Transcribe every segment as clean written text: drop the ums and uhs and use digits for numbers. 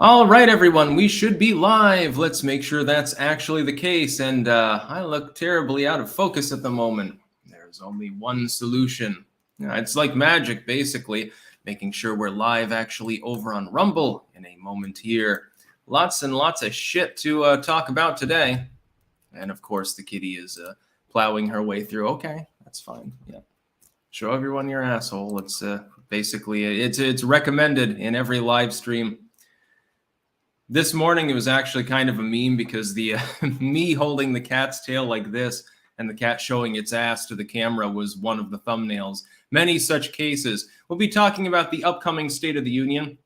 All right, everyone, we should be live. Let's make sure that's actually the case. And I look terribly out of focus at the moment. There's only one solution. It's like magic, basically, making sure we're live actually over on Rumble in a moment here. Lots and lots of shit to talk about today. And of course, the kitty is plowing her way through. Okay, that's fine. Yeah. Show everyone your asshole. It's basically, it's recommended in every live stream. This morning, it was actually kind of a meme because the me holding the cat's tail like this and the cat showing its ass to the camera was one of the thumbnails. Many such cases. We'll be talking about the upcoming State of the Union.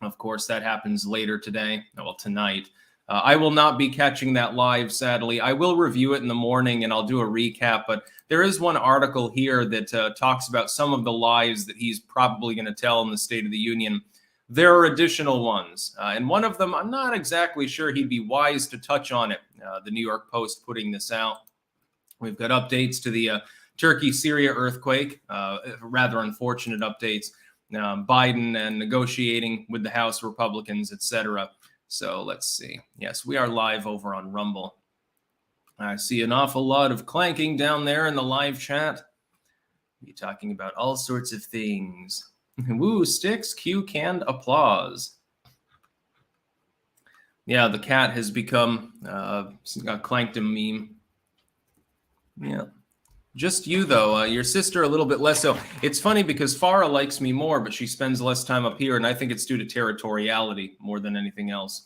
Of course, that happens later today. Well, tonight. I will not be catching that live, sadly. I will review it in the morning and I'll do a recap. But there is one article here that talks about some of the lies that he's probably going to tell in the State of the Union. There are additional ones, and one of them, I'm not exactly sure he'd be wise to touch on it. The New York Post putting this out. We've got updates to the Turkey-Syria earthquake, rather unfortunate updates. Biden and negotiating with the House Republicans, etc. So let's see. Yes, we are live over on Rumble. I see an awful lot of clanking down there in the live chat. We'll be talking about all sorts of things. Woo, sticks, cue canned applause. Yeah, the cat has become a clanked meme. Yeah. Just you, though. Your sister a little bit less so. It's funny because Farah likes me more, but she spends less time up here, and I think it's due to territoriality more than anything else.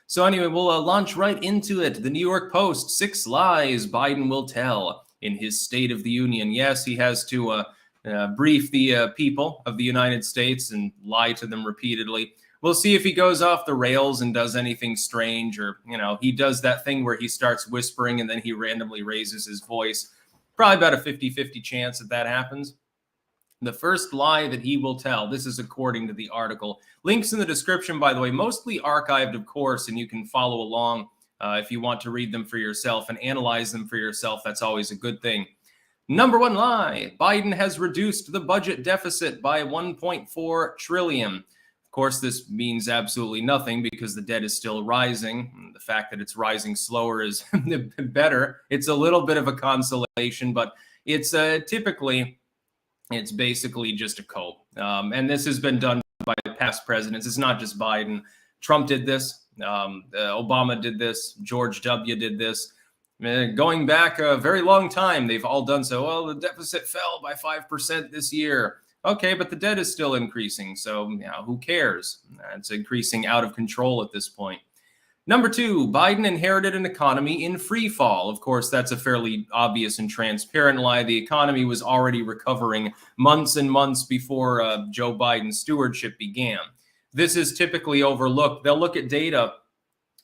So anyway, we'll launch right into it. The New York Post, 6 lies Biden will tell in his State of the Union. Yes, he has to brief the people of the United States and lie to them repeatedly. We'll see if he goes off the rails and does anything strange, or, he does that thing where he starts whispering and then he randomly raises his voice. Probably about a 50-50 chance that happens. The first lie that he will tell, this is according to the article. Links in the description, by the way, mostly archived, of course, and you can follow along if you want to read them for yourself and analyze them for yourself. That's always a good thing. Number 1 lie, Biden has reduced the budget deficit by $1.4 trillion. Of course, this means absolutely nothing because the debt is still rising. The fact that it's rising slower is better. It's a little bit of a consolation, but it's typically, it's basically just a cope. And this has been done by past presidents. It's not just Biden. Trump did this. Obama did this. George W. did this. Going back a very long time, they've all done so. Well, the deficit fell by 5% this year. Okay, but the debt is still increasing. So who cares? It's increasing out of control at this point. Number 2, Biden inherited an economy in free fall. Of course, that's a fairly obvious and transparent lie. The economy was already recovering months and months before Joe Biden's stewardship began. This is typically overlooked. They'll look at data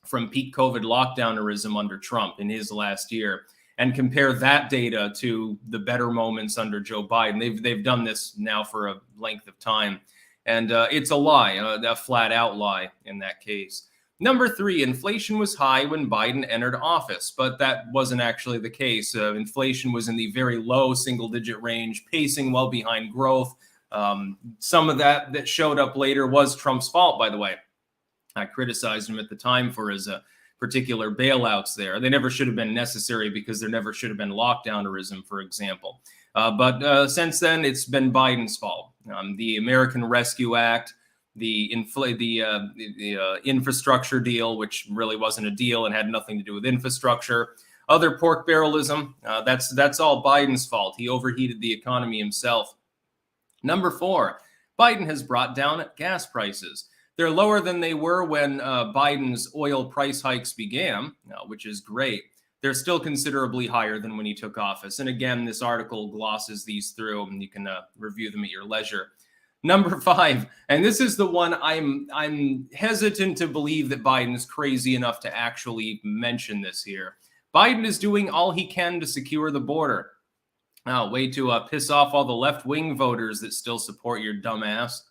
from peak COVID lockdownerism under Trump in his last year and compare that data to the better moments under Joe Biden. They've done this now for a length of time. And it's a lie, a flat out lie in that case. Number 3, inflation was high when Biden entered office, but that wasn't actually the case. Inflation was in the very low single-digit range, pacing well behind growth. Some of that showed up later was Trump's fault, by the way. I criticized him at the time for his particular bailouts there. They never should have been necessary because there never should have been lockdownerism, for example. But since then, it's been Biden's fault. The American Rescue Act, the infrastructure deal, which really wasn't a deal and had nothing to do with infrastructure, other pork barrelism, that's all Biden's fault. He overheated the economy himself. Number 4, Biden has brought down gas prices. They're lower than they were when Biden's oil price hikes began, which is great. They're still considerably higher than when he took office. And again, this article glosses these through, and you can review them at your leisure. Number 5, and this is the one I'm hesitant to believe that Biden's crazy enough to actually mention this here. Biden is doing all he can to secure the border. Way to piss off all the left-wing voters that still support your dumb ass.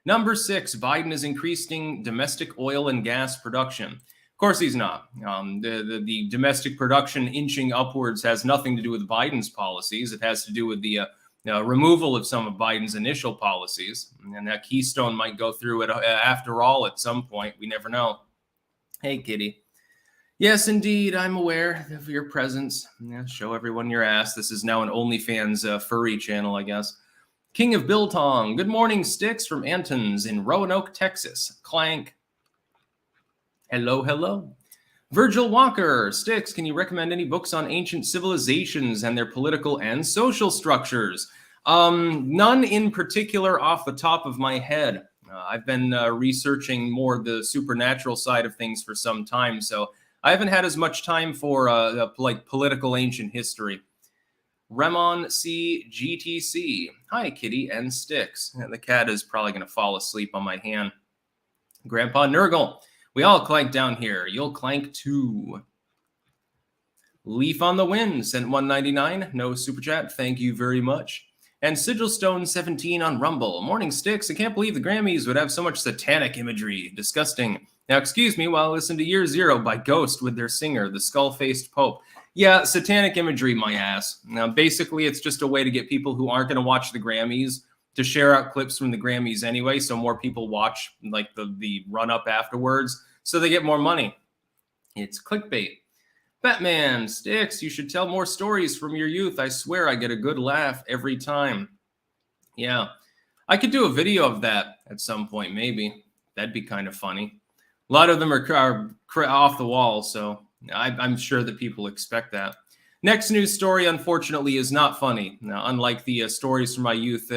Number 6, Biden is increasing domestic oil and gas production. Of course he's not. The domestic production inching upwards has nothing to do with Biden's policies. It has to do with the removal of some of Biden's initial policies. And that Keystone might go through it after all at some point. We never know. Hey, Kitty. Yes, indeed, I'm aware of your presence. Yeah, show everyone your ass. This is now an OnlyFans furry channel, I guess. King of Biltong. Good morning, Sticks from Anton's in Roanoke, Texas. Clank. Hello, hello. Virgil Walker. Sticks, can you recommend any books on ancient civilizations and their political and social structures? None in particular off the top of my head. I've been researching more the supernatural side of things for some time, so I haven't had as much time for like political ancient history. Remon C. GTC. Hi, Kitty and Sticks. The cat is probably going to fall asleep on my hand. Grandpa Nurgle. We all clank down here. You'll clank too. Leaf on the Wind sent $1.99. No super chat. Thank you very much. And Sigilstone17 on Rumble. Morning, Sticks. I can't believe the Grammys would have so much satanic imagery. Disgusting. Now, excuse me while I listen to Year Zero by Ghost with their singer, the skull-faced Pope. Yeah, satanic imagery, my ass. Now, basically, it's just a way to get people who aren't going to watch the Grammys to share out clips from the Grammys anyway, so more people watch like the run-up afterwards, so they get more money. It's clickbait. Batman, Sticks, you should tell more stories from your youth. I swear I get a good laugh every time. Yeah, I could do a video of that at some point, maybe. That'd be kind of funny. A lot of them are off the wall, so I'm sure that people expect that. Next news story, unfortunately, is not funny. Now, unlike the stories from my youth,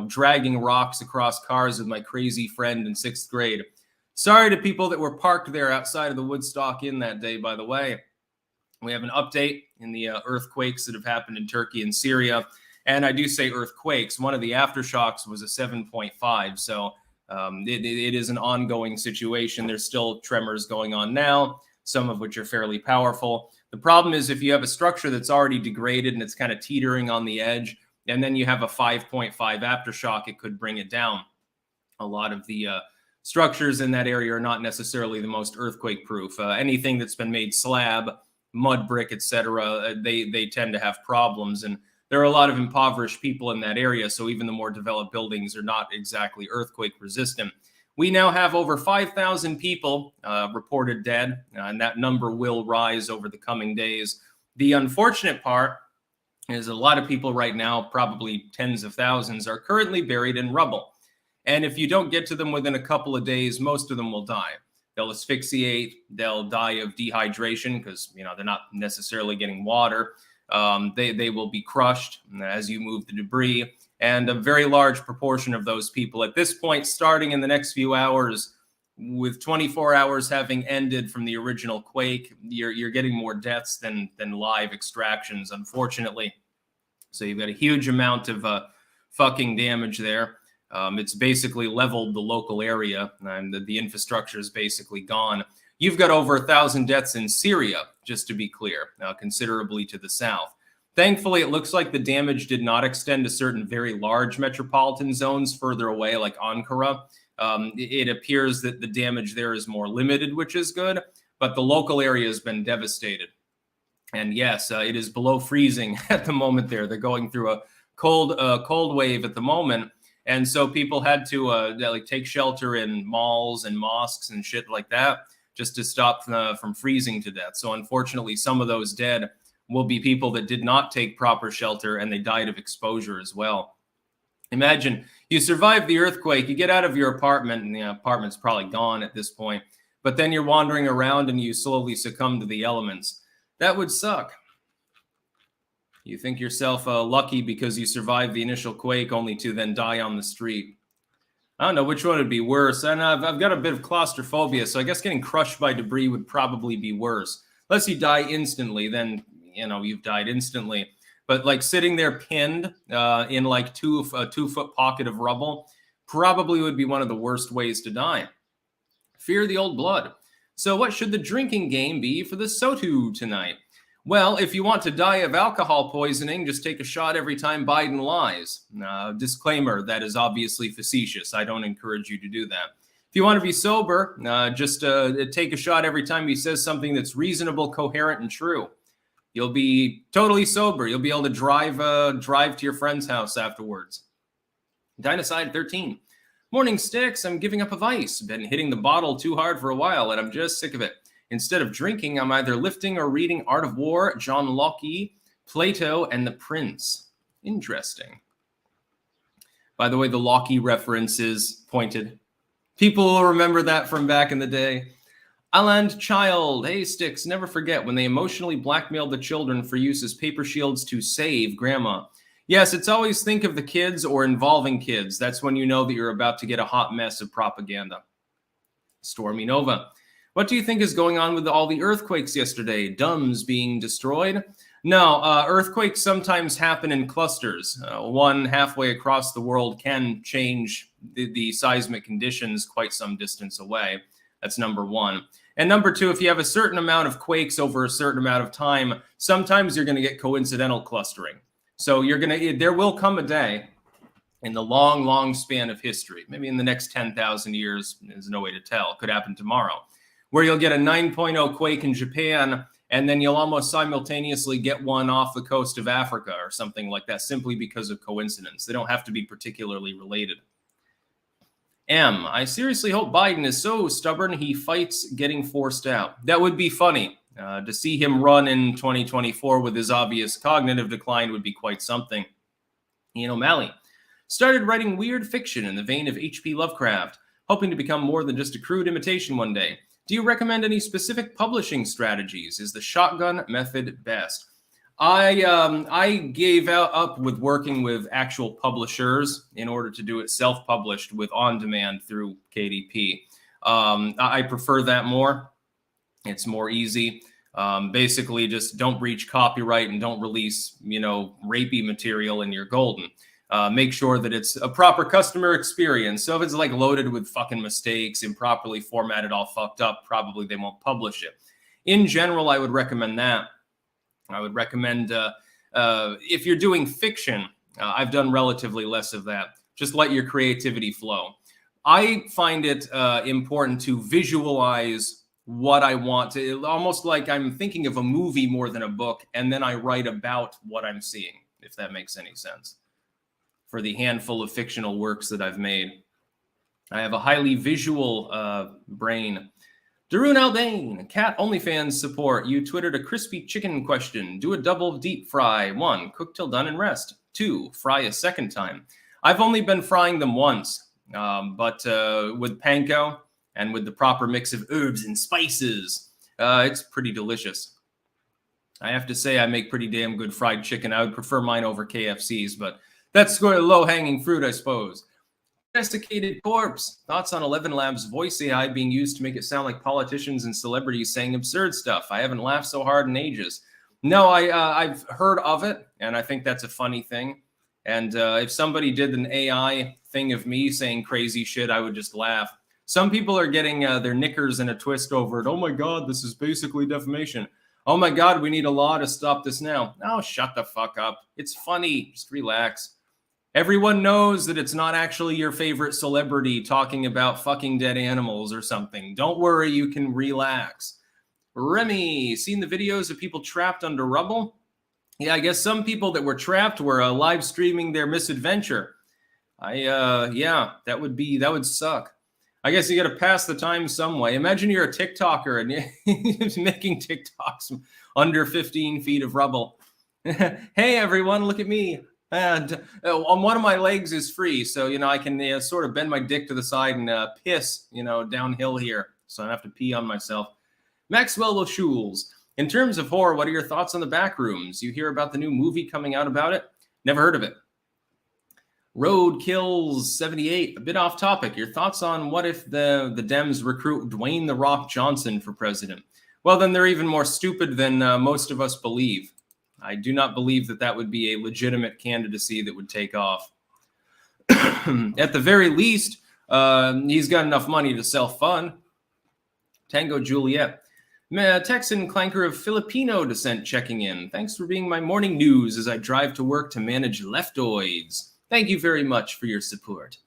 dragging rocks across cars with my crazy friend in 6th grade. Sorry to people that were parked there outside of the Woodstock Inn that day, by the way. We have an update in the earthquakes that have happened in Turkey and Syria. And I do say earthquakes. One of the aftershocks was a 7.5, so it is an ongoing situation. There's still tremors going on now, some of which are fairly powerful. The problem is if you have a structure that's already degraded and it's kind of teetering on the edge, and then you have a 5.5 aftershock, it could bring it down. A lot of the structures in that area are not necessarily the most earthquake-proof. Anything that's been made slab, mud brick, etc., they tend to have problems. And there are a lot of impoverished people in that area, so even the more developed buildings are not exactly earthquake resistant. We now have over 5,000 people reported dead, and that number will rise over the coming days. The unfortunate part is a lot of people right now, probably tens of thousands, are currently buried in rubble. And if you don't get to them within a couple of days, most of them will die. They'll asphyxiate, they'll die of dehydration because they're not necessarily getting water. They will be crushed as you move the debris. And a very large proportion of those people at this point, starting in the next few hours, with 24 hours having ended from the original Quake, you're getting more deaths than live extractions, unfortunately. So you've got a huge amount of fucking damage there. It's basically leveled the local area, and the infrastructure is basically gone. You've got over 1,000 deaths in Syria, just to be clear, considerably to the south. Thankfully, it looks like the damage did not extend to certain very large metropolitan zones further away, like Ankara. It appears that the damage there is more limited, which is good, but the local area has been devastated. And yes, it is below freezing at the moment there. They're going through a cold wave at the moment. And so people had to take shelter in malls and mosques and shit like that just to stop from freezing to death. So unfortunately, some of those dead will be people that did not take proper shelter and they died of exposure as well. Imagine you survive the earthquake, you get out of your apartment, and the apartment's probably gone at this point, but then you're wandering around and you slowly succumb to the elements. That would suck. You think yourself lucky because you survived the initial quake only to then die on the street. I don't know which one would be worse. And I've got a bit of claustrophobia, so I guess getting crushed by debris would probably be worse. Unless you die instantly, then you've died instantly. But like sitting there pinned in like a 2-foot pocket of rubble probably would be one of the worst ways to die. Fear the old blood. So what should the drinking game be for the SOTU tonight? Well, if you want to die of alcohol poisoning, just take a shot every time Biden lies. Disclaimer, that is obviously facetious. I don't encourage you to do that. If you want to be sober, just take a shot every time he says something that's reasonable, coherent, and true. You'll be totally sober. You'll be able to drive to your friend's house afterwards. Dinosaur 13. Morning, Sticks. I'm giving up a vice. Been hitting the bottle too hard for a while, and I'm just sick of it. Instead of drinking, I'm either lifting or reading Art of War, John Locke, Plato, and The Prince. Interesting. By the way, the Locke reference is pointed. People will remember that from back in the day. Aland Child. Hey, Sticks. Never forget when they emotionally blackmailed the children for use as paper shields to save Grandma. Yes, it's always think of the kids or involving kids. That's when you know that you're about to get a hot mess of propaganda. Stormy Nova. What do you think is going on with all the earthquakes yesterday? Dumbs being destroyed? No, earthquakes sometimes happen in clusters. One halfway across the world can change the seismic conditions quite some distance away. That's number one. And number two, if you have a certain amount of quakes over a certain amount of time, sometimes you're going to get coincidental clustering. So there will come a day in the long, long span of history, maybe in the next 10,000 years, there's no way to tell, could happen tomorrow, where you'll get a 9.0 quake in Japan, and then you'll almost simultaneously get one off the coast of Africa or something like that, simply because of coincidence. They don't have to be particularly related. I seriously hope Biden is so stubborn he fights getting forced out. That would be funny. To see him run in 2024 with his obvious cognitive decline would be quite something. Ian O'Malley started writing weird fiction in the vein of H.P. Lovecraft, hoping to become more than just a crude imitation one day. Do you recommend any specific publishing strategies? Is the shotgun method best? I gave up with working with actual publishers in order to do it self-published with on-demand through KDP. I prefer that more. It's more easy. Basically, just don't breach copyright and don't release, rapey material and you're golden. Make sure that it's a proper customer experience. So if it's like loaded with fucking mistakes, improperly formatted, all fucked up, probably they won't publish it. In general, I would recommend that. I would recommend if you're doing fiction, I've done relatively less of that. Just let your creativity flow. I find it important to visualize what I want to, almost like I'm thinking of a movie more than a book, and then I write about what I'm seeing, if that makes any sense. For the handful of fictional works that I've made, I have a highly visual brain. Darun Aldain, Cat OnlyFans support. You twittered a crispy chicken question. Do a double deep fry. 1, cook till done and rest. 2, fry a second time. I've only been frying them once, but with panko and with the proper mix of herbs and spices, it's pretty delicious. I have to say I make pretty damn good fried chicken. I would prefer mine over KFC's, but that's sort of low-hanging fruit, I suppose. Domesticated Corpse. Thoughts on 11 Labs voice AI being used to make it sound like politicians and celebrities saying absurd stuff? I haven't laughed so hard in ages. No, I've heard of it, and I think that's a funny thing. And if somebody did an AI thing of me saying crazy shit, I would just laugh. Some people are getting their knickers in a twist over it. Oh my God, this is basically defamation. Oh my God, we need a law to stop this now. Oh, shut the fuck up. It's funny. Just relax. Everyone knows that it's not actually your favorite celebrity talking about fucking dead animals or something. Don't worry, you can relax. Remy, seen the videos of people trapped under rubble? Yeah, I guess some people that were trapped were live streaming their misadventure. Yeah, that would suck. I guess you got to pass the time some way. Imagine you're a TikToker and you're making TikToks under 15 feet of rubble. Hey, everyone, look at me. And on one of my legs is free. So, I can sort of bend my dick to the side and piss, downhill here. So I don't have to pee on myself. Maxwell Schules. In terms of horror, what are your thoughts on the back rooms? You hear about the new movie coming out about it? Never heard of it. Road Kills 78, a bit off topic. Your thoughts on what if the Dems recruit Dwayne "The Rock" Johnson for president? Well, then they're even more stupid than most of us believe. I do not believe that would be a legitimate candidacy that would take off. At the very least, he's got enough money to self-fund. Tango Juliet. Texan clanker of Filipino descent checking in. Thanks for being my morning news as I drive to work to manage leftoids. Thank you very much for your support.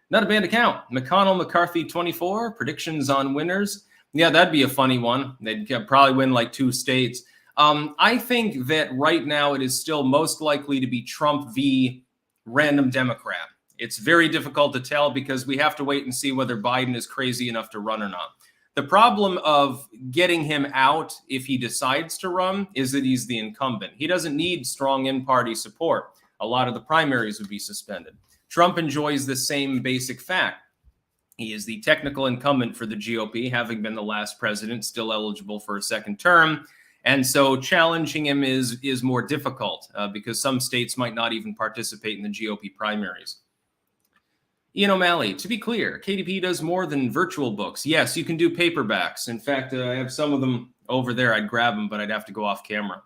Not a bad account. McConnell McCarthy 24. Predictions on winners. Yeah, that'd be a funny one. They'd probably win like 2 states. I think that right now it is still most likely to be Trump v. random Democrat. It's very difficult to tell because we have to wait and see whether Biden is crazy enough to run or not. The problem of getting him out if he decides to run is that he's the incumbent. He doesn't need strong in-party support. A lot of the primaries would be suspended. Trump enjoys the same basic fact. He is the technical incumbent for the GOP, having been the last president, still eligible for a second term. And so challenging him is more difficult because some states might not even participate in the GOP primaries. Ian O'Malley, to be clear, KDP does more than virtual books. Yes, you can do paperbacks. In fact, I have some of them over there. I'd grab them, but I'd have to go off camera.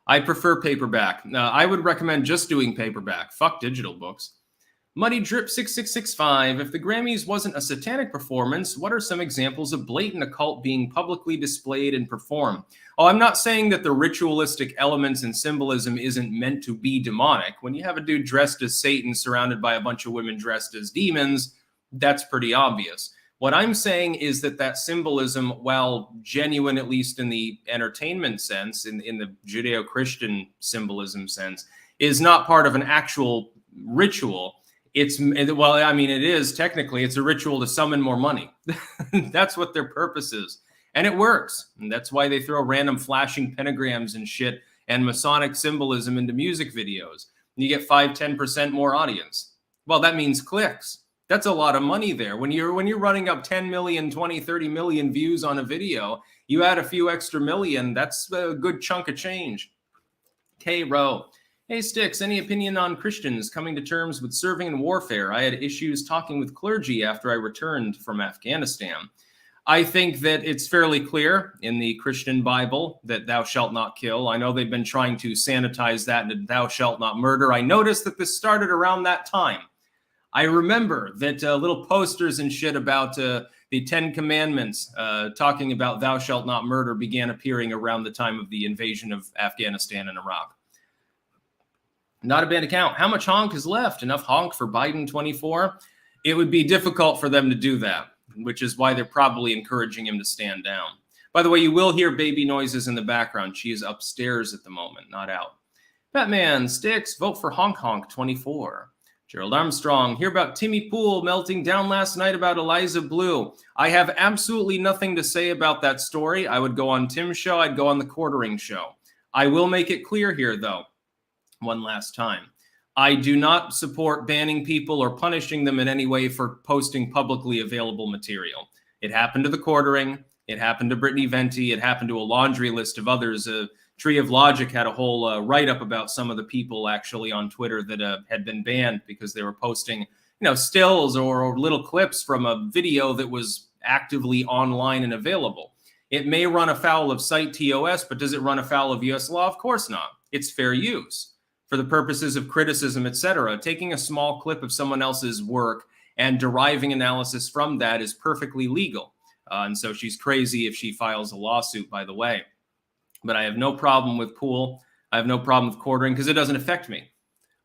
I prefer paperback. I would recommend just doing paperback. Fuck digital books. Muddy Drip 6665. If the Grammys wasn't a satanic performance, what are some examples of blatant occult being publicly displayed and performed? Oh, I'm not saying that the ritualistic elements and symbolism isn't meant to be demonic. When you have a dude dressed as Satan surrounded by a bunch of women dressed as demons, that's pretty obvious. What I'm saying is that symbolism, while genuine, at least in the entertainment sense, in the Judeo-Christian symbolism sense, is not part of an actual ritual. Well, I mean, it is technically, it's a ritual to summon more money. That's what their purpose is. And it works. And that's why they throw random flashing pentagrams and shit and Masonic symbolism into music videos. You get 5-10% more audience. Well, that means clicks. That's a lot of money there. When you're running up 10 million, 20, 30 million views on a video, you add a few extra million, that's a good chunk of change. K-Row. Hey, Sticks, any opinion on Christians coming to terms with serving in warfare? I had issues talking with clergy after I returned from Afghanistan. I think that it's fairly clear in the Christian Bible that thou shalt not kill. I know they've been trying to sanitize that into thou shalt not murder. I noticed that this started around that time. I remember that little posters and shit about the 10 Commandments talking about thou shalt not murder began appearing around the time of the invasion of Afghanistan and Iraq. Not a bad account. How much honk is left? Enough honk for Biden 24? It would be difficult for them to do that, which is why they're probably encouraging him to stand down. By the way, you will hear baby noises in the background. She is upstairs at the moment, not out. Batman, Sticks, vote for honk honk 24. Gerald Armstrong, hear about Timmy Pool melting down last night about Eliza Blue. I have absolutely nothing to say about that story. I would go on Tim's show. I'd go on the Quartering show. I will make it clear here, though. One last time. I do not support banning people or punishing them in any way for posting publicly available material. It happened to the Quartering. It happened to Brittany Venti. It happened to a laundry list of others. Tree of Logic had a whole write-up about some of the people actually on Twitter that had been banned because they were posting, stills or little clips from a video that was actively online and available. It may run afoul of site TOS, but does it run afoul of US law? Of course not. It's fair use. For the purposes of criticism, etc., taking a small clip of someone else's work and deriving analysis from that is perfectly legal. And so she's crazy if she files a lawsuit, by the way. But I have no problem with Pool. I have no problem with Quartering because it doesn't affect me.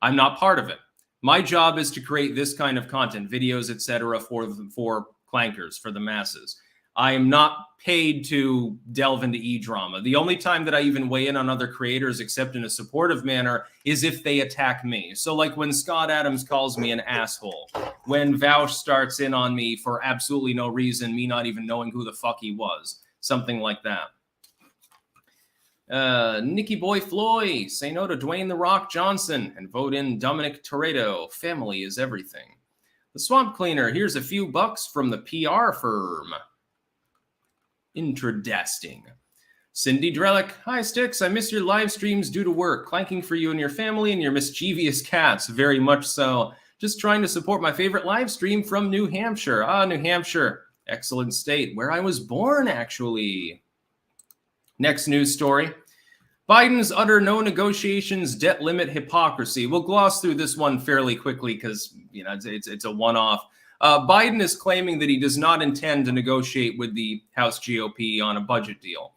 I'm not part of it. My job is to create this kind of content, videos, etc., for clankers, for the masses. I am not paid to delve into e-drama. The only time that I even weigh in on other creators, except in a supportive manner, is if they attack me. So like when Scott Adams calls me an asshole, when Vaush starts in on me for absolutely no reason, me not even knowing who the fuck he was, something like that. Nicky Boy Floyd, say no to Dwayne The Rock Johnson and vote in Dominic Toretto. Family is everything. The Swamp Cleaner, here's a few bucks from the PR firm. Intradesting. Cindy Drellick, hi Sticks, I miss your live streams due to work. Clanking for you and your family and your mischievous cats, very much so. Just trying to support my favorite live stream from New Hampshire. New Hampshire, excellent state, where I was born actually. Next news story. Biden's utter no negotiations debt limit hypocrisy. We'll gloss through this one fairly quickly because it's a one-off. Biden is claiming that he does not intend to negotiate with the House GOP on a budget deal,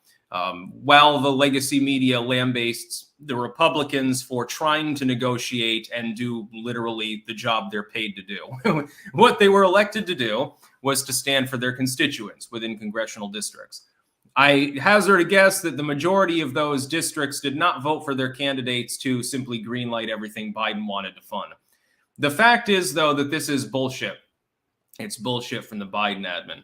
while the legacy media lambastes the Republicans for trying to negotiate and do literally the job they're paid to do. What they were elected to do was to stand for their constituents within congressional districts. I hazard a guess that the majority of those districts did not vote for their candidates to simply greenlight everything Biden wanted to fund. The fact is, though, that this is bullshit. It's bullshit from the Biden admin.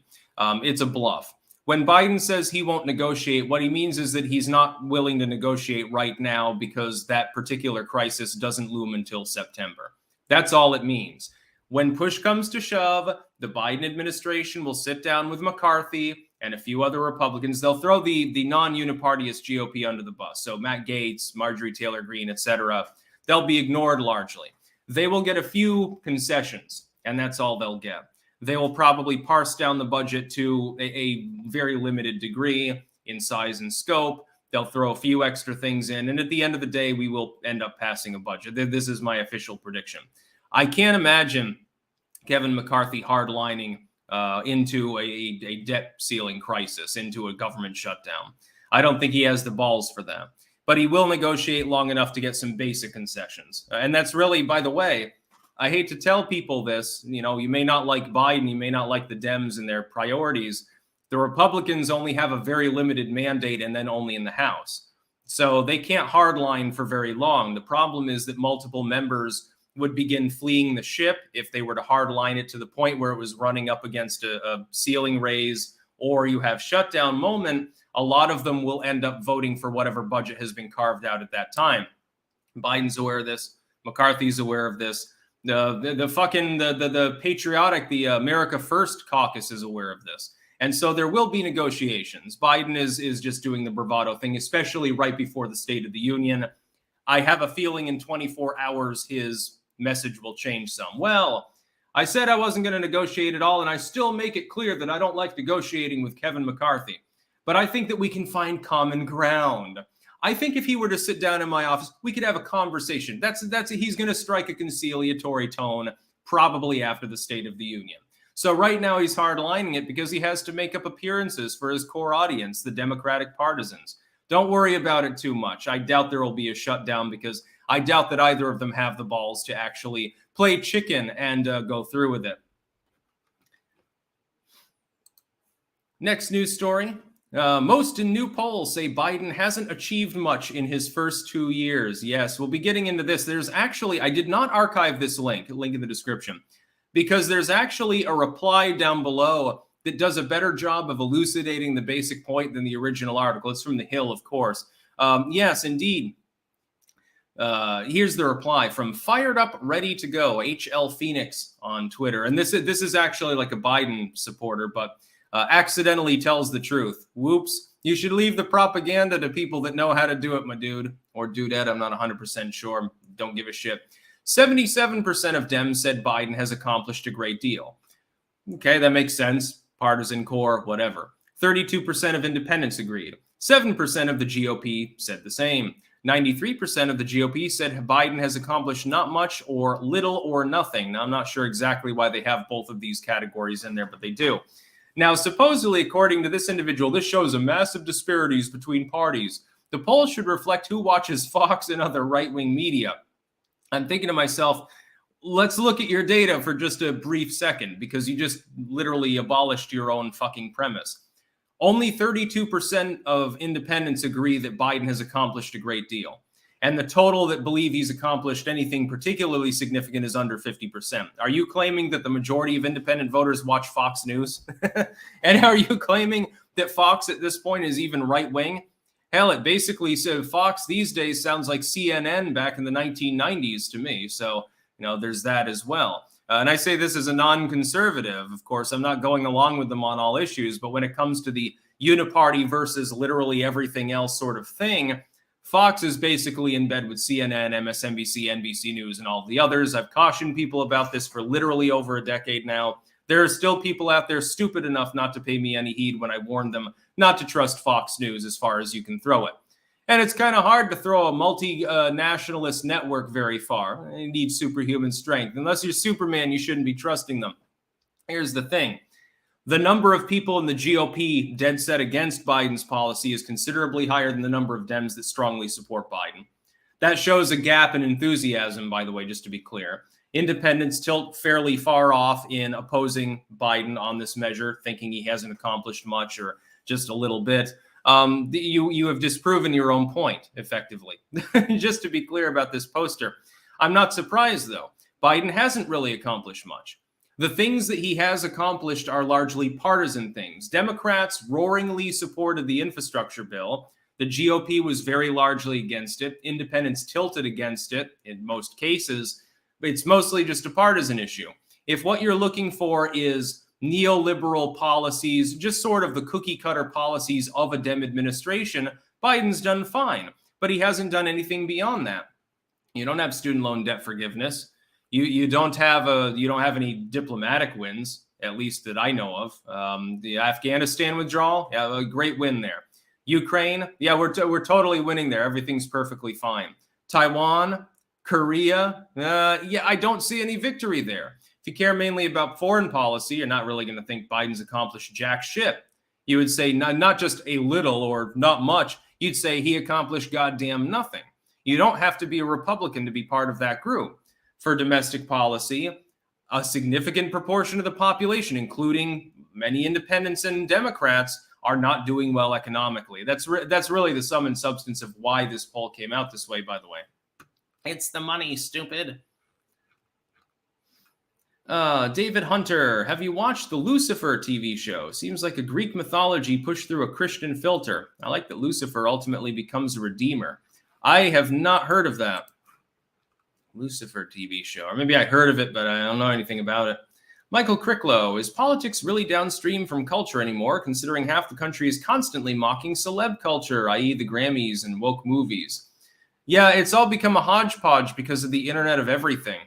It's a bluff. When Biden says he won't negotiate, what he means is that he's not willing to negotiate right now because that particular crisis doesn't loom until September. That's all it means. When push comes to shove, the Biden administration will sit down with McCarthy and a few other Republicans. They'll throw the non-unipartyist GOP under the bus. So Matt Gaetz, Marjorie Taylor Greene, etc. They'll be ignored largely. They will get a few concessions, and that's all they'll get. They will probably parse down the budget to a very limited degree in size and scope. They'll throw a few extra things in, and at the end of the day, we will end up passing a budget. This is my official prediction. I can't imagine Kevin McCarthy hardlining into a debt ceiling crisis, into a government shutdown. I don't think he has the balls for that. But he will negotiate long enough to get some basic concessions. And that's really, by the way, I hate to tell people this, you may not like Biden, you may not like the Dems and their priorities. The Republicans only have a very limited mandate and then only in the House. So they can't hardline for very long. The problem is that multiple members would begin fleeing the ship if they were to hardline it to the point where it was running up against a ceiling raise, or you have shutdown moment. A lot of them will end up voting for whatever budget has been carved out at that time. Biden's aware of this. McCarthy's aware of this. The patriotic, the America First caucus is aware of this. And so there will be negotiations. Biden is just doing the bravado thing, especially right before the State of the Union. I have a feeling in 24 hours, his message will change some. Well, I said I wasn't going to negotiate at all, and I still make it clear that I don't like negotiating with Kevin McCarthy. But I think that we can find common ground. I think if he were to sit down in my office, we could have a conversation. He's going to strike a conciliatory tone probably after the State of the Union. So right now he's hardlining it because he has to make up appearances for his core audience, the Democratic partisans. Don't worry about it too much. I doubt there will be a shutdown because I doubt that either of them have the balls to actually play chicken and go through with it. Next news story. Most in new polls say Biden hasn't achieved much in his first 2 years. Yes, we'll be getting into this. There's actually, I did not archive this link in the description, because there's actually a reply down below that does a better job of elucidating the basic point than the original article. It's from The Hill, of course. Yes, indeed. Here's the reply from Fired Up Ready to Go, HL Phoenix on Twitter. And this is actually like a Biden supporter, but accidentally tells the truth. Whoops. You should leave the propaganda to people that know how to do it, my dude. Or dudette, I'm not 100% sure. Don't give a shit. 77% of Dems said Biden has accomplished a great deal. Okay, that makes sense. Partisan core, whatever. 32% of independents agreed. 7% of the GOP said the same. 93% of the GOP said Biden has accomplished not much or little or nothing. Now, I'm not sure exactly why they have both of these categories in there, but they do. Now, supposedly, according to this individual, this shows a massive disparities between parties. The poll should reflect who watches Fox and other right-wing media. I'm thinking to myself, let's look at your data for just a brief second, because you just literally abolished your own fucking premise. Only 32% of independents agree that Biden has accomplished a great deal. And the total that believe he's accomplished anything particularly significant is under 50%. Are you claiming that the majority of independent voters watch Fox News? And are you claiming that Fox at this point is even right-wing? Hell, it basically said Fox these days sounds like CNN back in the 1990s to me. So, there's that as well. And I say this as a non-conservative. Of course, I'm not going along with them on all issues, but when it comes to the uniparty versus literally everything else sort of thing, Fox is basically in bed with CNN, MSNBC, NBC News, and all the others. I've cautioned people about this for literally over a decade now. There are still people out there stupid enough not to pay me any heed when I warned them not to trust Fox News as far as you can throw it. And it's kind of hard to throw a multinationalist network very far. You need superhuman strength. Unless you're Superman, you shouldn't be trusting them. Here's the thing. The number of people in the GOP dead set against Biden's policy is considerably higher than the number of Dems that strongly support Biden. That shows a gap in enthusiasm, by the way, just to be clear. Independents tilt fairly far off in opposing Biden on this measure, thinking he hasn't accomplished much or just a little bit, you have disproven your own point, effectively. Just to be clear about this poster, I'm not surprised, though. Biden hasn't really accomplished much. The things that he has accomplished are largely partisan things. Democrats roaringly supported the infrastructure bill. The GOP was very largely against it. Independents tilted against it in most cases. But it's mostly just a partisan issue. If what you're looking for is neoliberal policies, just sort of the cookie cutter policies of a Dem administration, Biden's done fine. But he hasn't done anything beyond that. You don't have student loan debt forgiveness. You don't have any diplomatic wins, at least that I know of. The Afghanistan withdrawal, yeah, a great win there. Ukraine, yeah, we're totally winning there. Everything's perfectly fine. Taiwan, Korea, yeah, I don't see any victory there. If you care mainly about foreign policy, you're not really going to think Biden's accomplished jack shit. You would say not just a little or not much. You'd say he accomplished goddamn nothing. You don't have to be a Republican to be part of that group. For domestic policy, a significant proportion of the population, including many independents and Democrats, are not doing well economically. That's really the sum and substance of why this poll came out this way, by the way. It's the money, stupid. David Hunter, have you watched the Lucifer TV show? Seems like a Greek mythology pushed through a Christian filter. I like that Lucifer ultimately becomes a redeemer. I have not heard of that. Lucifer TV show. Or maybe I heard of it, but I don't know anything about it. Michael Cricklow, is politics really downstream from culture anymore, considering half the country is constantly mocking celeb culture, i.e. the Grammys and woke movies? Yeah, it's all become a hodgepodge because of the internet of everything.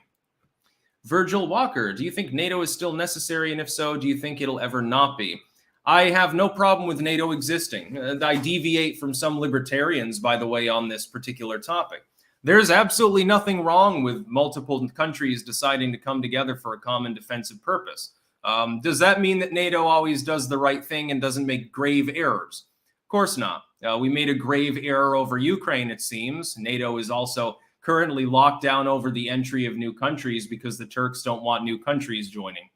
Virgil Walker, do you think NATO is still necessary? And if so, do you think it'll ever not be? I have no problem with NATO existing. I deviate from some libertarians, by the way, on this particular topic. There's absolutely nothing wrong with multiple countries deciding to come together for a common defensive purpose. Does that mean that NATO always does the right thing and doesn't make grave errors? Of course not. We made a grave error over Ukraine, it seems. NATO is also currently locked down over the entry of new countries because the Turks don't want new countries joining.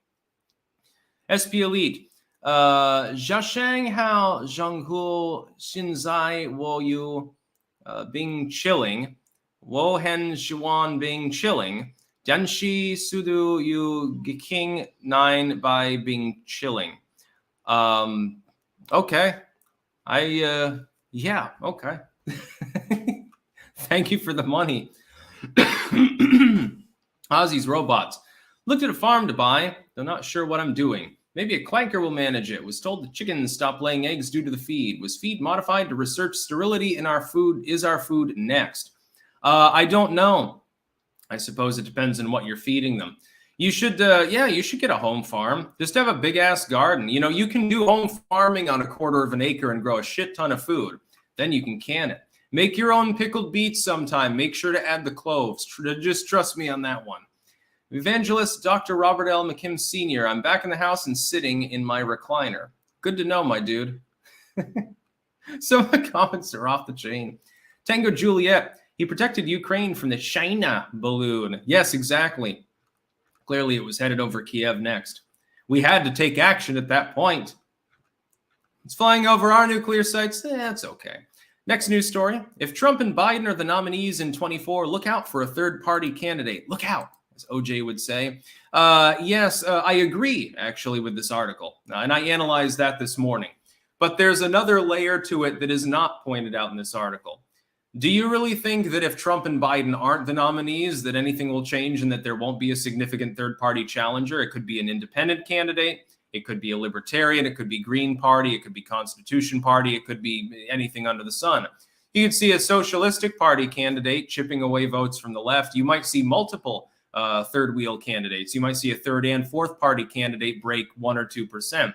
SP Elite. Zhashang Hao Zhanghu Xinzai Wo Yu Bing Chilling. Wohen Xuan Bing Chilling. Danshi Sudu Yu Giking 9 by Bing Chilling. Okay. Yeah, okay. Thank you for the money. Ozzy's Robots. Looked at a farm to buy, though not sure what I'm doing. Maybe a clanker will manage it. Was told the chickens stopped laying eggs due to the feed. Was feed modified to research sterility in our food? Is our food next? I don't know. I suppose it depends on what you're feeding them. You should, you should get a home farm. Just have a big ass garden. You know, you can do home farming on 1/4 of an acre and grow a shit ton of food. Then you can can it. Make your own pickled beets sometime. Make sure to add the cloves. Just trust me on that one. Evangelist Dr. Robert L. McKim Sr. I'm back in the house and sitting in my recliner. Good to know, my dude. Some of the comments are off the chain. Tango Juliet. He protected Ukraine from the China balloon. Yes, exactly. Clearly, it was headed over Kiev next. We had to take action at that point. It's flying over our nuclear sites. That's okay. Next news story. If Trump and Biden are the nominees in 24, look out for a third-party candidate. Look out, as OJ would say. Yes, I agree, actually, with this article. And I analyzed that this morning. But there's another layer to it that is not pointed out in this article. Do you really think that if Trump and Biden aren't the nominees, that anything will change and that there won't be a significant third-party challenger? It could be an independent candidate. It could be a libertarian. It could be Green Party. It could be Constitution Party. It could be anything under the sun. You could see a Socialistic Party candidate chipping away votes from the left. You might see multiple third-wheel candidates. You might see a third and fourth party candidate break 1 or 2%.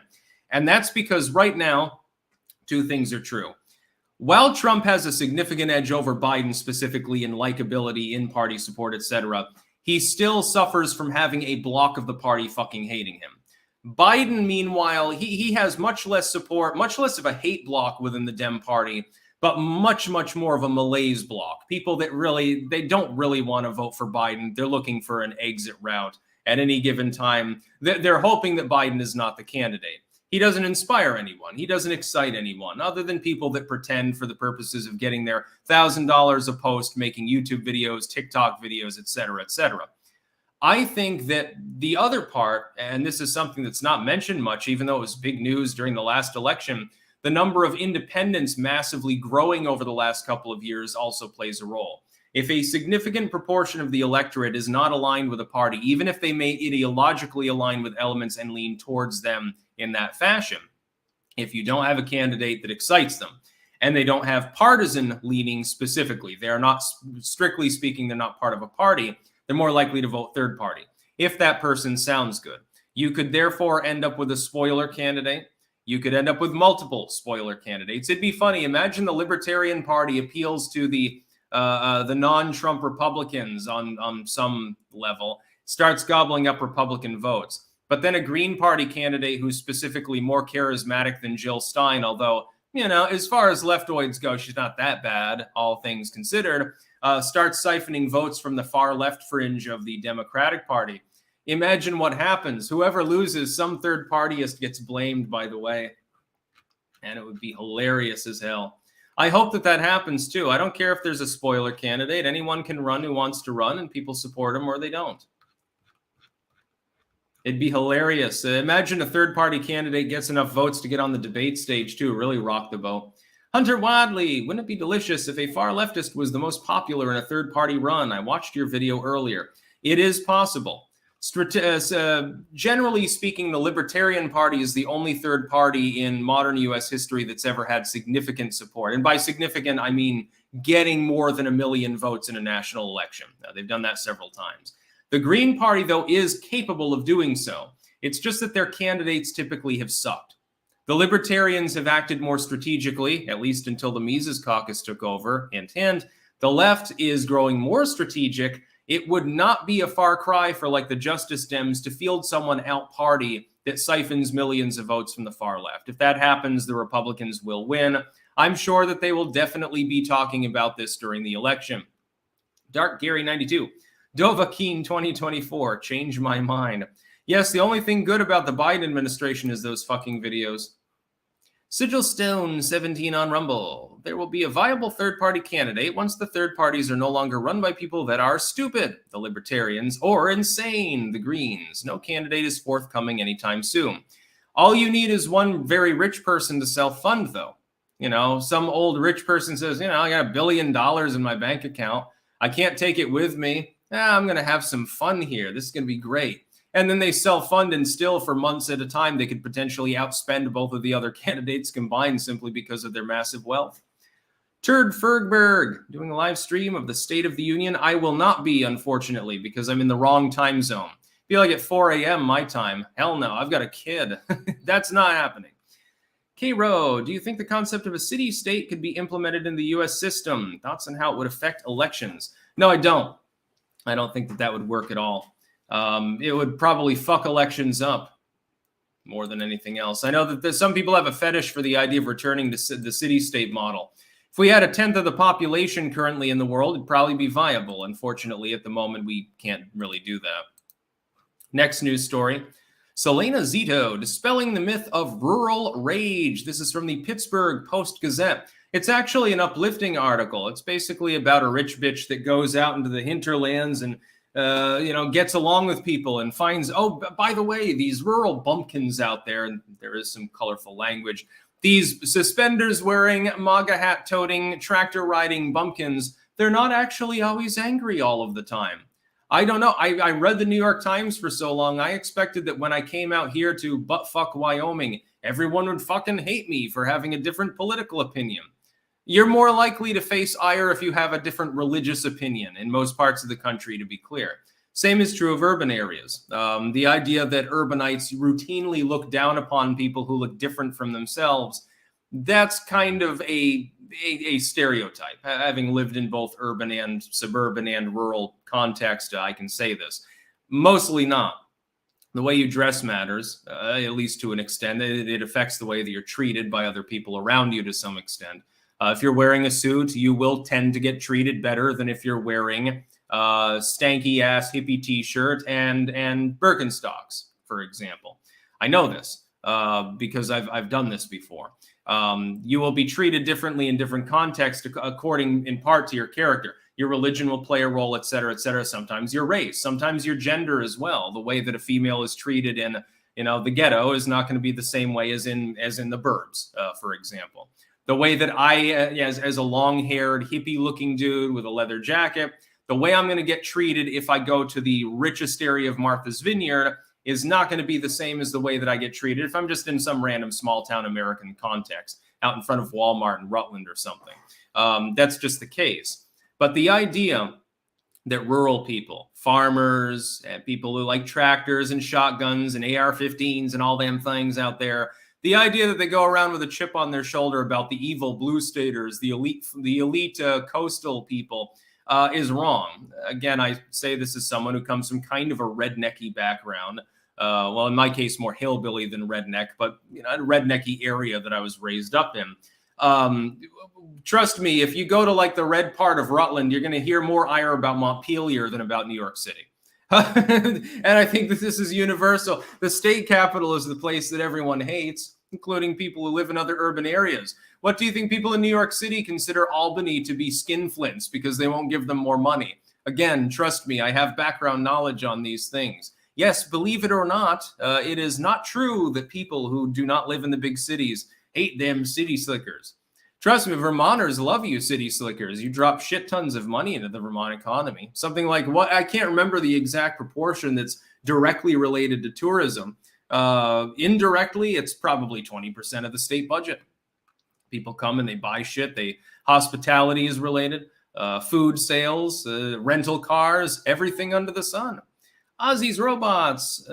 And that's because right now, two things are true. While Trump has a significant edge over Biden, specifically in likability, in-party support, etc., he still suffers from having a block of the party fucking hating him. Biden, meanwhile, he has much less support, much less of a hate block within the Dem party, but much, much more of a malaise block. People that they don't really want to vote for Biden. They're looking for an exit route at any given time. They're hoping that Biden is not the candidate. He doesn't inspire anyone. He doesn't excite anyone other than people that pretend for the purposes of getting their $1,000 a post, making YouTube videos, TikTok videos, et cetera, et cetera. I think that the other part, and this is something that's not mentioned much, even though it was big news during the last election, the number of independents massively growing over the last couple of years also plays a role. If a significant proportion of the electorate is not aligned with a party, even if they may ideologically align with elements and lean towards them in that fashion, if you don't have a candidate that excites them, and they don't have partisan leaning specifically, they are not, strictly speaking, they're not part of a party, they're more likely to vote third party, if that person sounds good. You could therefore end up with a spoiler candidate. You could end up with multiple spoiler candidates. It'd be funny. Imagine the Libertarian Party appeals to the non-Trump Republicans on some level, starts gobbling up Republican votes. But then a Green Party candidate who's specifically more charismatic than Jill Stein, although, you know, as far as leftoids go, she's not that bad, all things considered, starts siphoning votes from the far left fringe of the Democratic Party. Imagine what happens. Whoever loses, some third partyist gets blamed, by the way. And it would be hilarious as hell. I hope that that happens too. I don't care if there's a spoiler candidate. Anyone can run who wants to run, and people support him or they don't. It'd be hilarious. Imagine a third-party candidate gets enough votes to get on the debate stage too. Really rock the boat. Hunter Wadley, wouldn't it be delicious if a far leftist was the most popular in a third-party run? I watched your video earlier. It is possible. Generally speaking, the Libertarian Party is the only third party in modern U.S. history that's ever had significant support. And by significant, I mean getting more than 1 million votes in a national election. Now, they've done that several times. The Green Party, though, is capable of doing so. It's just that their candidates typically have sucked. The Libertarians have acted more strategically, at least until the Mises Caucus took over. Hint, hint. The left is growing more strategic. It would not be a far cry for, like, the Justice Dems to field someone out party that siphons millions of votes from the far left. If that happens, the Republicans will win. I'm sure that they will definitely be talking about this during the election. Dark Gary 92. Dovahkiin 2024. Change my mind. Yes, the only thing good about the Biden administration is those fucking videos. Sigil Stone 17 on Rumble. There will be a viable third-party candidate once the third parties are no longer run by people that are stupid, the Libertarians, or insane, the Greens. No candidate is forthcoming anytime soon. All you need is one very rich person to self-fund, though. You know, some old rich person says, you know, I got $1 billion in my bank account. I can't take it with me. I'm going to have some fun here. This is going to be great. And then they self-fund, and still for months at a time, they could potentially outspend both of the other candidates combined simply because of their massive wealth. Turd Fergberg, doing a live stream of the State of the Union. I will not be, unfortunately, because I'm in the wrong time zone. Be like at 4 a.m. my time. Hell no, I've got a kid. That's not happening. K-Row, do you think the concept of a city-state could be implemented in the U.S. system? Thoughts on how it would affect elections? No, I don't. I don't think that that would work at all. It would probably fuck elections up more than anything else. I know that some people have a fetish for the idea of returning to the city-state model. If we had 1/10 of the population currently in the world, it'd probably be viable. Unfortunately, at the moment, we can't really do that. Next news story. Selena Zito, dispelling the myth of rural rage. This is from the Pittsburgh Post-Gazette. It's actually an uplifting article. It's basically about a rich bitch that goes out into the hinterlands and gets along with people and finds, oh, by the way, these rural bumpkins out there, and there is some colorful language, these suspenders wearing, MAGA hat toting, tractor riding bumpkins, they're not actually always angry all of the time. I don't know. I read the New York Times for so long. I expected that when I came out here to buttfuck Wyoming, everyone would fucking hate me for having a different political opinion. You're more likely to face ire if you have a different religious opinion in most parts of the country, to be clear. Same is true of urban areas. The idea that urbanites routinely look down upon people who look different from themselves, that's kind of a stereotype. Having lived in both urban and suburban and rural context, I can say this. Mostly not. The way you dress matters, at least to an extent. It affects the way that you're treated by other people around you to some extent. If you're wearing a suit, you will tend to get treated better than if you're wearing a stanky-ass hippie t-shirt and Birkenstocks, for example. I know this. because I've done this before. You will be treated differently in different contexts according in part to your character. Your religion will play a role, et cetera, et cetera. Sometimes your race, sometimes your gender as well. The way that a female is treated in, the ghetto is not going to be the same way as in the burbs, for example. The way that I, as a long-haired, hippie-looking dude with a leather jacket, the way I'm going to get treated if I go to the richest area of Martha's Vineyard is not going to be the same as the way that I get treated if I'm just in some random small-town American context, out in front of Walmart in Rutland or something. That's just the case. But the idea that rural people, farmers, and people who like tractors and shotguns and AR-15s and all them things out there, the idea that they go around with a chip on their shoulder about the evil blue staters, the elite coastal people, is wrong. Again, I say this as someone who comes from kind of a rednecky background. Well, in my case, more hillbilly than redneck, but a rednecky area that I was raised up in. Trust me, if you go to like the red part of Rutland, you're going to hear more ire about Montpelier than about New York City. And I think that this is universal. The state capital is the place that everyone hates, including people who live in other urban areas. What do you think people in New York City consider Albany to be skinflints because they won't give them more money? Again, trust me, I have background knowledge on these things. Yes, believe it or not, it is not true that people who do not live in the big cities hate them city slickers. Trust me, Vermonters love you city slickers. You drop shit tons of money into the Vermont economy. Something like what? I can't remember the exact proportion that's directly related to tourism. Indirectly, it's probably 20% of the state budget. People come and they buy shit. Hospitality is related. Food sales, rental cars, everything under the sun. Ozzy's Robots.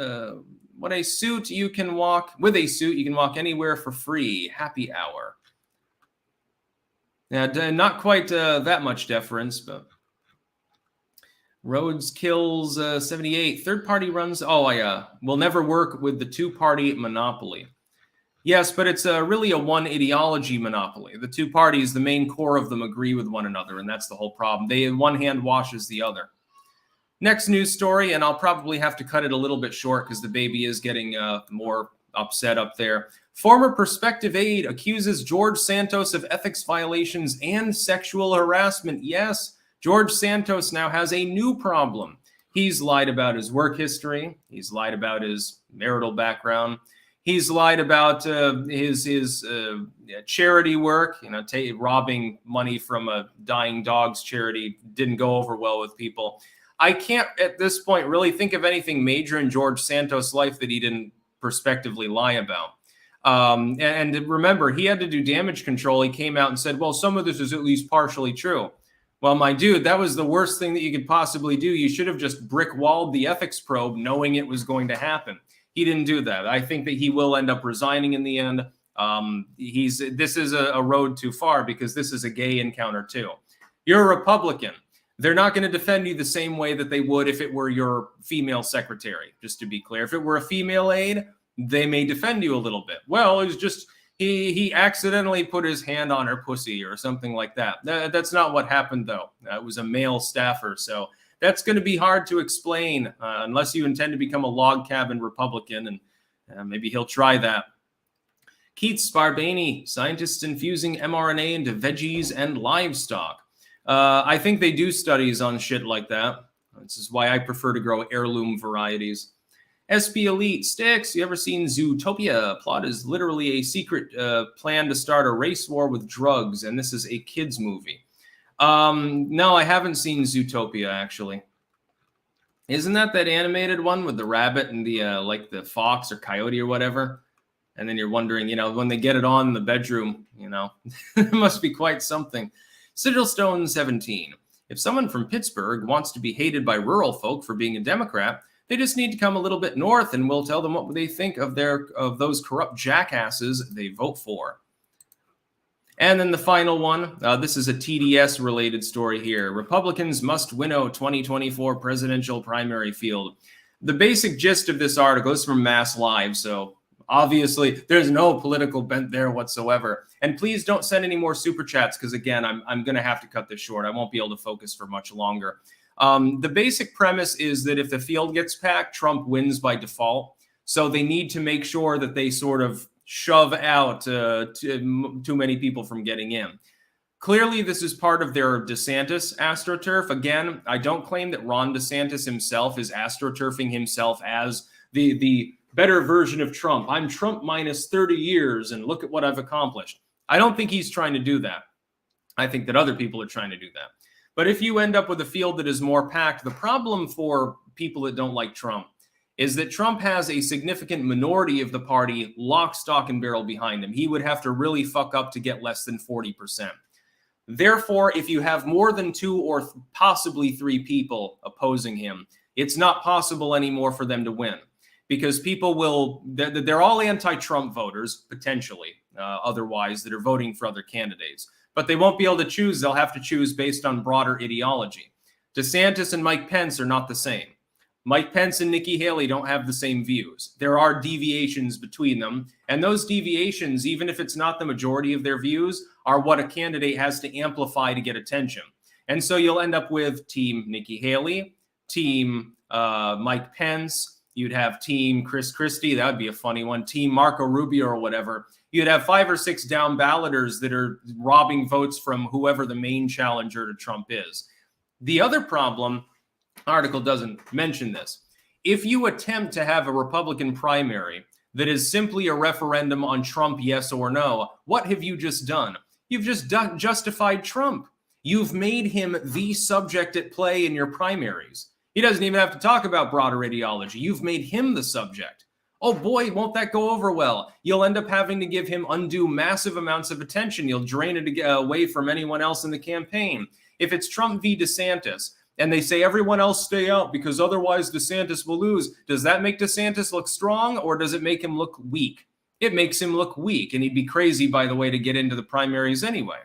With a suit, you can walk anywhere for free. Happy hour. Yeah, not quite that much deference, but Rhodes kills 78. Third party runs. Will never work with the two-party monopoly. Yes, but it's really a one ideology monopoly. The two parties, the main core of them agree with one another, and that's the whole problem. One hand washes the other. Next news story, and I'll probably have to cut it a little bit short because the baby is getting more upset up there. Former prospective aide accuses George Santos of ethics violations and sexual harassment. Yes, George Santos now has a new problem. He's lied about his work history. He's lied about his marital background. He's lied about his charity work. Robbing money from a dying dog's charity didn't go over well with people. I can't at this point really think of anything major in George Santos' life that he didn't prospectively lie about. And remember, he had to do damage control. He came out and said, well, some of this is at least partially true. Well, my dude, that was the worst thing that you could possibly do. You should have just brick-walled the ethics probe knowing it was going to happen. He didn't do that. I think that he will end up resigning in the end. This is a road too far because this is a gay encounter too. You're a Republican. They're not going to defend you the same way that they would if it were your female secretary, just to be clear. If it were a female aide, they may defend you a little bit. Well, it was just he accidentally put his hand on her pussy or something like that. That's not what happened, though. It was a male staffer, so that's going to be hard to explain unless you intend to become a log cabin Republican, and maybe he'll try that. Keith Sparbaney, scientists infusing mRNA into veggies and livestock. I think they do studies on shit like that. This is why I prefer to grow heirloom varieties. SP Elite Sticks, you ever seen Zootopia? Plot is literally a secret plan to start a race war with drugs, and this is a kids movie. No, I haven't seen Zootopia, actually. Isn't that animated one with the rabbit and the like the fox or coyote or whatever? And then you're wondering, when they get it on in the bedroom, it must be quite something. Sigilstone 17. If someone from Pittsburgh wants to be hated by rural folk for being a Democrat, they just need to come a little bit north and we'll tell them what they think of those corrupt jackasses they vote for. And then the final one, this is a TDS related story here. Republicans must winnow 2024 presidential primary field. The basic gist of this article is from Mass Live, so obviously there's no political bent there whatsoever. And please don't send any more super chats because, again, I'm going to have to cut this short. I won't be able to focus for much longer. The basic premise is that if the field gets packed, Trump wins by default. So they need to make sure that they sort of shove out too many people from getting in. Clearly, this is part of their DeSantis AstroTurf. Again, I don't claim that Ron DeSantis himself is AstroTurfing himself as the better version of Trump. I'm Trump minus 30 years, and look at what I've accomplished. I don't think he's trying to do that. I think that other people are trying to do that. But if you end up with a field that is more packed, the problem for people that don't like Trump is that Trump has a significant minority of the party lock, stock, and barrel behind him. He would have to really fuck up to get less than 40%. Therefore, if you have more than 2 or possibly 3 people opposing him, it's not possible anymore for them to win, because people will, they're all anti-Trump voters, potentially, otherwise, that are voting for other candidates. But they won't be able to choose. They'll have to choose based on broader ideology. DeSantis and Mike Pence are not the same. Mike Pence and Nikki Haley don't have the same views. There are deviations between them. And those deviations, even if it's not the majority of their views, are what a candidate has to amplify to get attention. And so you'll end up with Team Nikki Haley, Team Mike Pence. You'd have Team Chris Christie. That would be a funny one. Team Marco Rubio or whatever. You'd have 5 or 6 down balloters that are robbing votes from whoever the main challenger to Trump is. The other problem, article doesn't mention this. If you attempt to have a Republican primary that is simply a referendum on Trump, yes or no, what have you just done? You've just justified Trump. You've made him the subject at play in your primaries. He doesn't even have to talk about broader ideology. You've made him the subject. Oh boy, won't that go over well? You'll end up having to give him undue massive amounts of attention. You'll drain it away from anyone else in the campaign. If it's Trump v. DeSantis, and they say everyone else stay out because otherwise DeSantis will lose, does that make DeSantis look strong, or does it make him look weak? It makes him look weak, and he'd be crazy, by the way, to get into the primaries anyway.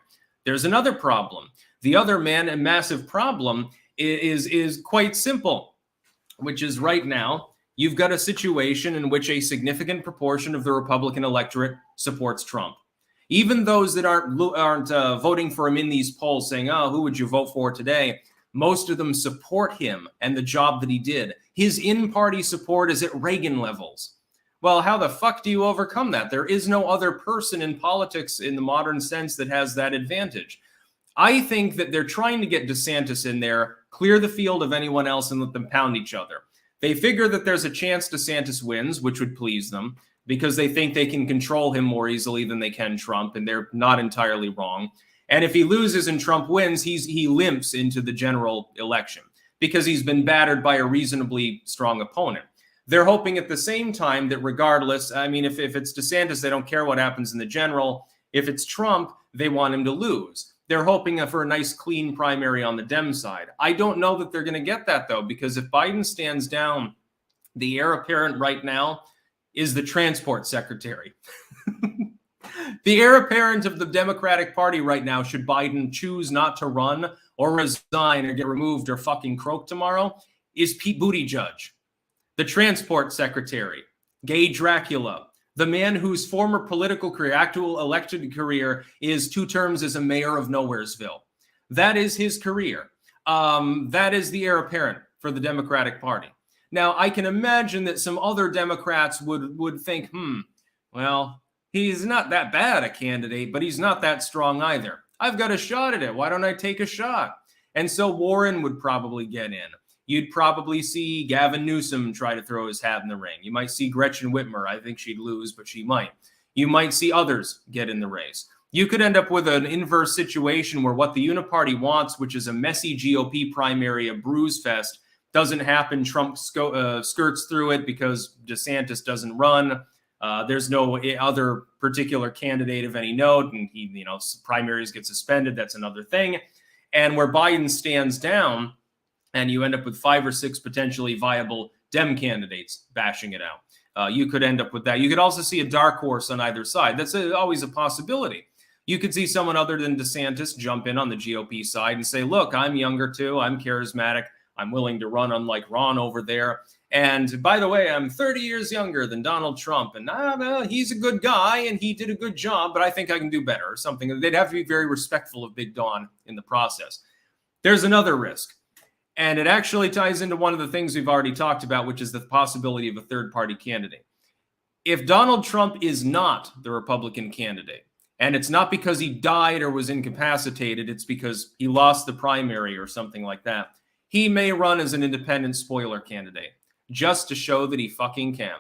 There's another problem. The other massive problem is quite simple, which is right now, you've got a situation in which a significant proportion of the Republican electorate supports Trump. Even those that aren't voting for him in these polls saying, oh, who would you vote for today? Most of them support him and the job that he did. His in-party support is at Reagan levels. Well, how the fuck do you overcome that? There is no other person in politics in the modern sense that has that advantage. I think that they're trying to get DeSantis in there, clear the field of anyone else, and let them pound each other. They figure that there's a chance DeSantis wins, which would please them, because they think they can control him more easily than they can Trump, and they're not entirely wrong. And if he loses and Trump wins, he limps into the general election because he's been battered by a reasonably strong opponent. They're hoping at the same time that regardless, I mean, if it's DeSantis, they don't care what happens in the general. If it's Trump, they want him to lose. They're hoping for a nice, clean primary on the Dem side. I don't know that they're going to get that, though, because if Biden stands down, the heir apparent right now is the transport secretary. The heir apparent of the Democratic Party right now, should Biden choose not to run or resign or get removed or fucking croak tomorrow, is Pete Buttigieg, the transport secretary, gay Dracula, the man whose former political career, actual elected career, is 2 terms as a mayor of Nowheresville. That is his career. That is the heir apparent for the Democratic Party. Now, I can imagine that some other Democrats would think, well, he's not that bad a candidate, but he's not that strong either. I've got a shot at it. Why don't I take a shot? And so Warren would probably get in. You'd probably see Gavin Newsom try to throw his hat in the ring. You might see Gretchen Whitmer. I think she'd lose, but she might. You might see others get in the race. You could end up with an inverse situation where what the Uniparty wants, which is a messy GOP primary, a bruise fest, doesn't happen. Trump skirts through it because DeSantis doesn't run. There's no other particular candidate of any note, and primaries get suspended. That's another thing. And where Biden stands down, and you end up with 5 or 6 potentially viable Dem candidates bashing it out. You could end up with that. You could also see a dark horse on either side. That's always a possibility. You could see someone other than DeSantis jump in on the GOP side and say, look, I'm younger too. I'm charismatic. I'm willing to run unlike Ron over there. And by the way, I'm 30 years younger than Donald Trump. And he's a good guy and he did a good job, but I think I can do better or something. They'd have to be very respectful of Big Don in the process. There's another risk. And it actually ties into one of the things we've already talked about, which is the possibility of a third-party candidate. If Donald Trump is not the Republican candidate, and it's not because he died or was incapacitated, it's because he lost the primary or something like that, he may run as an independent spoiler candidate just to show that he fucking can.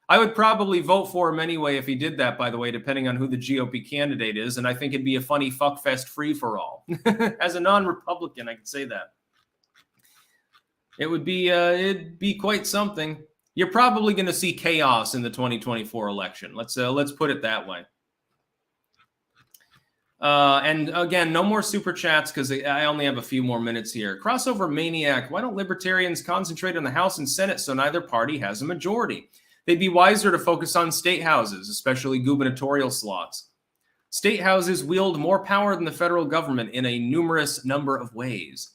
I would probably vote for him anyway if he did that, by the way, depending on who the GOP candidate is, and I think it'd be a funny fuckfest free-for-all. As a non-Republican, I could say that. It would be it'd be quite something. You're probably going to see chaos in the 2024 election. Let's put it that way. And again, no more super chats because I only have a few more minutes here. Crossover Maniac. Why don't libertarians concentrate on the House and Senate so neither party has a majority? They'd be wiser to focus on state houses, especially gubernatorial slots. State houses wield more power than the federal government in a numerous number of ways.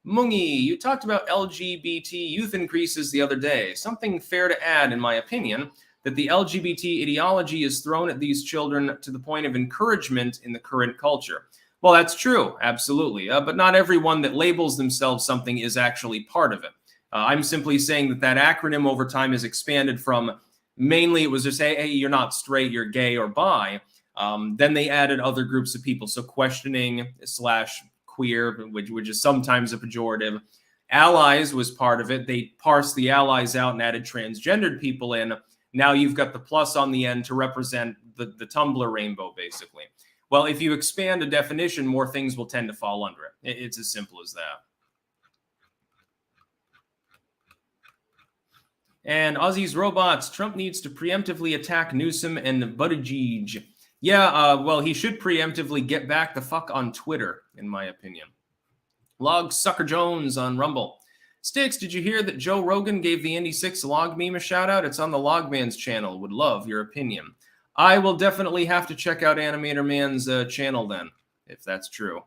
Mungi, you talked about LGBT youth increases the other day. Something fair to add, in my opinion, that the LGBT ideology is thrown at these children to the point of encouragement in the current culture. Well, that's true, absolutely. But not everyone that labels themselves something is actually part of it. I'm simply saying that that acronym over time has expanded from mainly it was to say, hey, you're not straight, you're gay or bi. Then they added other groups of people. So questioning / queer, which is sometimes a pejorative. Allies was part of it. They parsed the allies out and added transgendered people in. Now you've got the plus on the end to represent the Tumblr rainbow, basically. Well, if you expand a definition, more things will tend to fall under it. It's as simple as that. And Aussie's Robots, Trump needs to preemptively attack Newsom and Buttigieg. Yeah, well, he should preemptively get back the fuck on Twitter, in my opinion. Log Sucker Jones on Rumble. Sticks, did you hear that Joe Rogan gave the Indy 6 log meme a shout out? It's on the Logman's channel. Would love your opinion. I will definitely have to check out Animator Man's channel then, if that's true.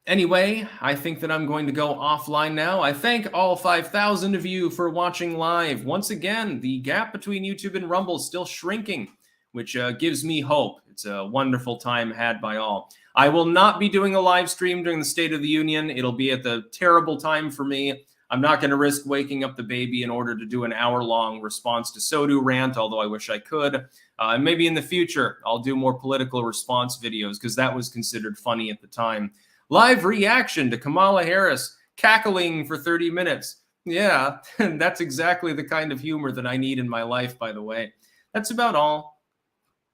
Anyway, I think that I'm going to go offline now. I thank all 5,000 of you for watching live. Once again, the gap between YouTube and Rumble is still shrinking, which gives me hope. It's a wonderful time had by all. I will not be doing a live stream during the State of the Union. It'll be at the terrible time for me. I'm not going to risk waking up the baby in order to do an hour-long response to SOTU rant, although I wish I could. And maybe in the future, I'll do more political response videos because that was considered funny at the time. Live reaction to Kamala Harris cackling for 30 minutes. Yeah, that's exactly the kind of humor that I need in my life, by the way. That's about all.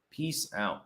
Peace out.